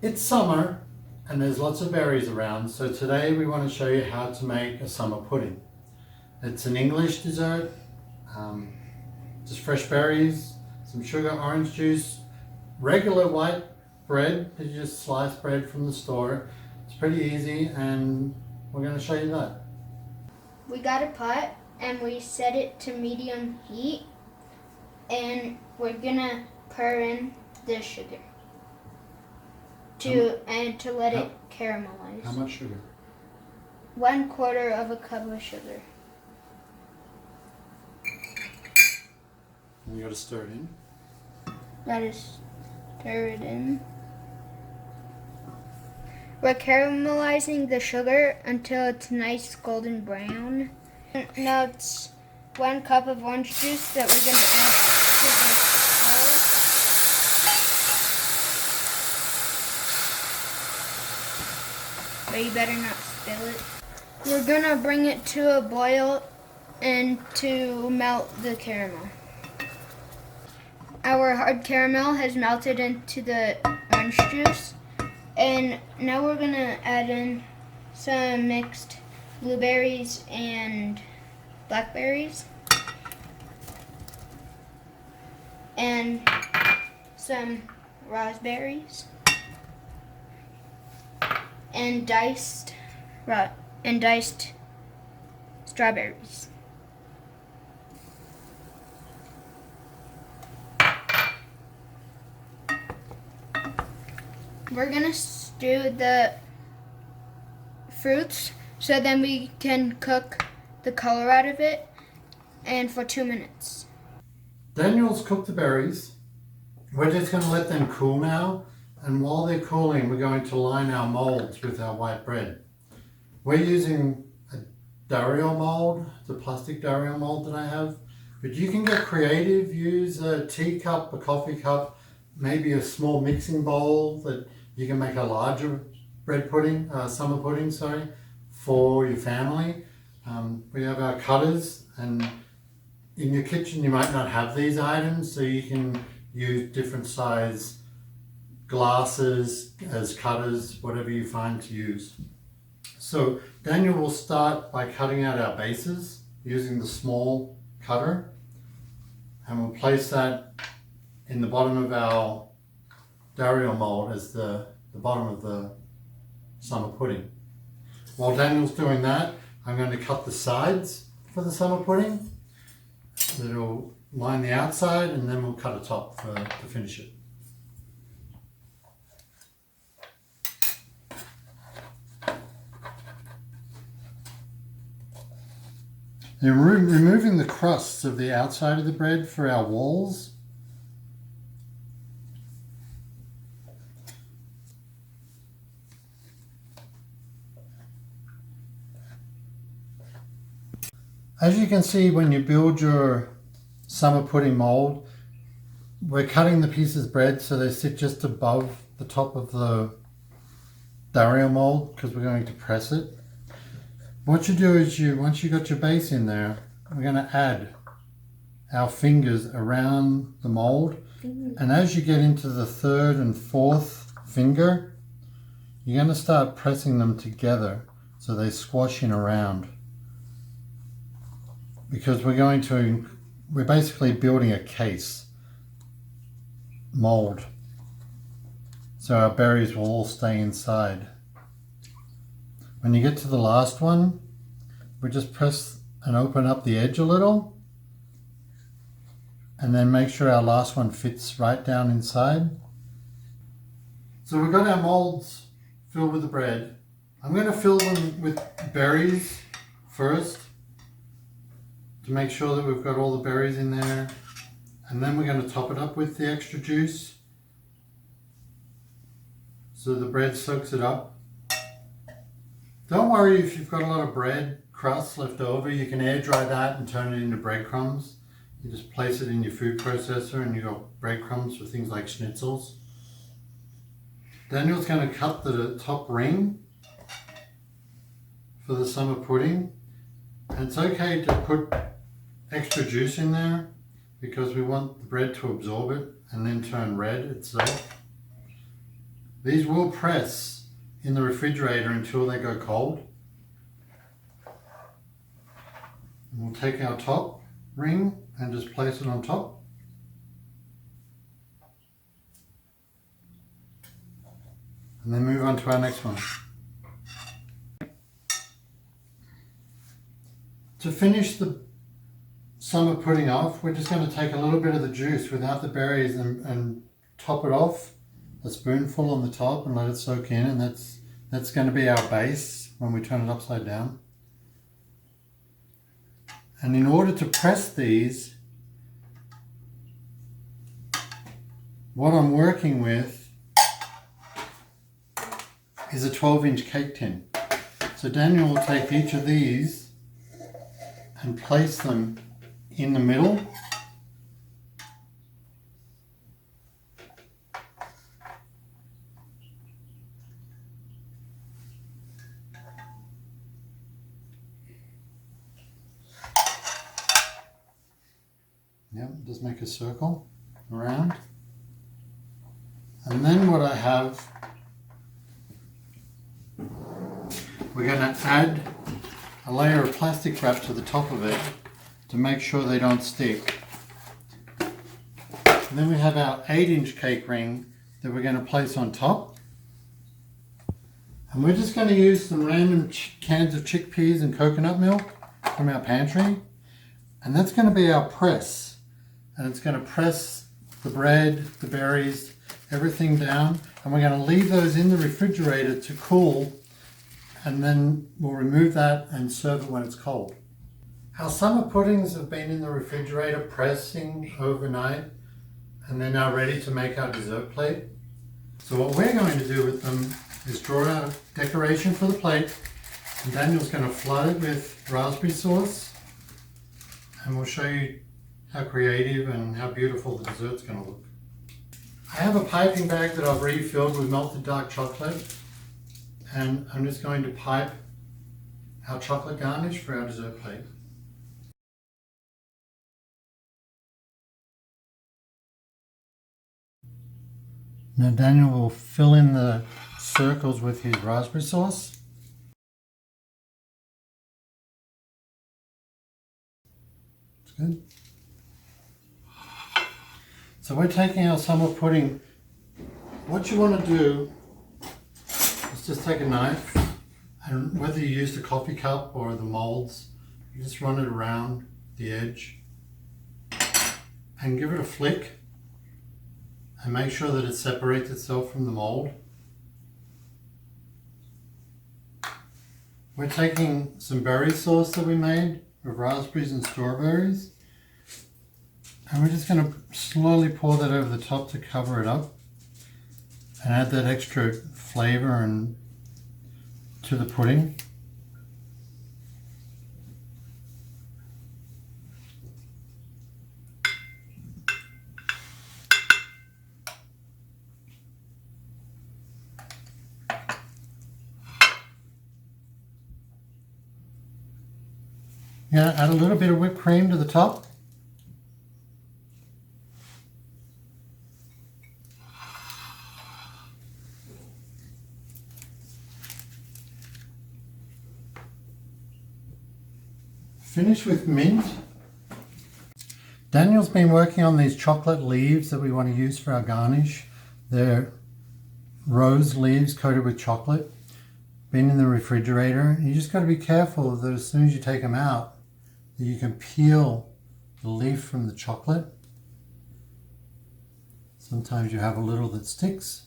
It's summer and there's lots of berries around, so today we want to show you how to make a summer pudding. It's an English dessert, just fresh berries, some sugar, orange juice, regular white bread. You just slice bread from the store. It's pretty easy and we're going to show you that. We got a pot and we set it to medium heat and we're gonna pour in the sugar to let it caramelize. How much sugar? 1/4 of a cup of sugar. And you got to stir it in. Gotta stir it in. We're caramelizing the sugar until it's nice golden brown. Now it's 1 cup of orange juice that we're gonna add to the flour. But you better not spill it. We're gonna bring it to a boil and to melt the caramel. Our hard caramel has melted into the orange juice. And now we're gonna add in some mixed blueberries and blackberries. And some raspberries. And diced strawberries. We're gonna stew the fruits so then we can cook the color out of it, and for 2 minutes. Daniel's cooked the berries. We're just going to let them cool now, and while they're cooling we're going to line our molds with our white bread. We're using a Dario mold, the plastic Dario mold that I have, but you can get creative. Use a teacup, a coffee cup, maybe a small mixing bowl that you can make a larger summer pudding, for your family. We have our cutters, and in your kitchen you might not have these items, so you can use different size glasses as cutters, whatever you find to use. So Daniel will start by cutting out our bases using the small cutter, and we'll place that in the bottom of our Dario mold as the bottom of the summer pudding. While Daniel's doing that, I'm going to cut the sides for the summer pudding. It'll line the outside, and then we'll cut a top to finish it. Then removing the crusts of the outside of the bread for our walls. As you can see, when you build your summer pudding mold, we're cutting the pieces of bread so they sit just above the top of the Dario mold, because we're going to press it. What you do is once you got your base in there, we're going to add our fingers around the mold. And as you get into the 3rd and 4th finger, you're going to start pressing them together so they squash in around. Because we're basically building a case mold, so our berries will all stay inside. When you get to the last one, we just press and open up the edge a little, and then make sure our last one fits right down inside. So we've got our molds filled with the bread. I'm going to fill them with berries first, to make sure that we've got all the berries in there, and then we're going to top it up with the extra juice so the bread soaks it up. Don't worry if you've got a lot of bread crust left over. You can air dry that and turn it into breadcrumbs. You just place it in your food processor and you've got breadcrumbs for things like schnitzels. Daniel's going to cut the top ring for the summer pudding. And it's okay to put extra juice in there because we want the bread to absorb it and then turn red itself. These will press in the refrigerator until they go cold. And we'll take our top ring and just place it on top. And then move on to our next one. To finish the summer pudding off, we're just going to take a little bit of the juice without the berries and top it off, a spoonful on the top, and let it soak in, and that's going to be our base when we turn it upside down. And in order to press these, what I'm working with is a 12-inch cake tin. So Daniel will take each of these and place them in the middle. Yep, just make a circle around. And then what I have, we're going to add a layer of plastic wrap to the top of it to make sure they don't stick. And then we have our 8-inch cake ring that we're going to place on top. And we're just going to use some random cans of chickpeas and coconut milk from our pantry. And that's going to be our press. And it's going to press the bread, the berries, everything down. And we're going to leave those in the refrigerator to cool. And then we'll remove that and serve it when it's cold. Our summer puddings have been in the refrigerator pressing overnight, and they're now ready to make our dessert plate. So what we're going to do with them is draw out a decoration for the plate, and Daniel's going to flood it with raspberry sauce, and we'll show you how creative and how beautiful the dessert's going to look. I have a piping bag that I've refilled with melted dark chocolate. And I'm just going to pipe our chocolate garnish for our dessert plate. Now Daniel will fill in the circles with his raspberry sauce. That's good. So we're taking our summer pudding. What you want to do, just take a knife, and whether you use the coffee cup or the molds, you just run it around the edge and give it a flick and make sure that it separates itself from the mold. We're taking some berry sauce that we made with raspberries and strawberries, and we're just going to slowly pour that over the top to cover it up and add that extra flavor and to the pudding. Yeah, add a little bit of whipped cream to the top. Finish with mint. Daniel's been working on these chocolate leaves that we want to use for our garnish. They're rose leaves coated with chocolate. Been in the refrigerator. You just got to be careful that as soon as you take them out, that you can peel the leaf from the chocolate. Sometimes you have a little that sticks.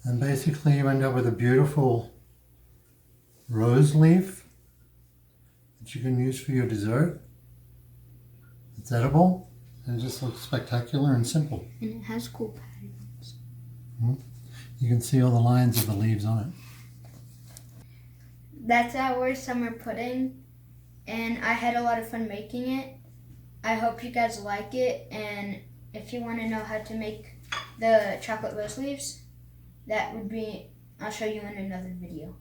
And basically you end up with a beautiful rose leaf that you can use for your dessert. It's edible and it just looks spectacular and simple. And it has cool patterns. You can see all the lines of the leaves on it. That's our summer pudding, and I had a lot of fun making it. I hope you guys like it, and if you want to know how to make the chocolate rose leaves, I'll show you in another video.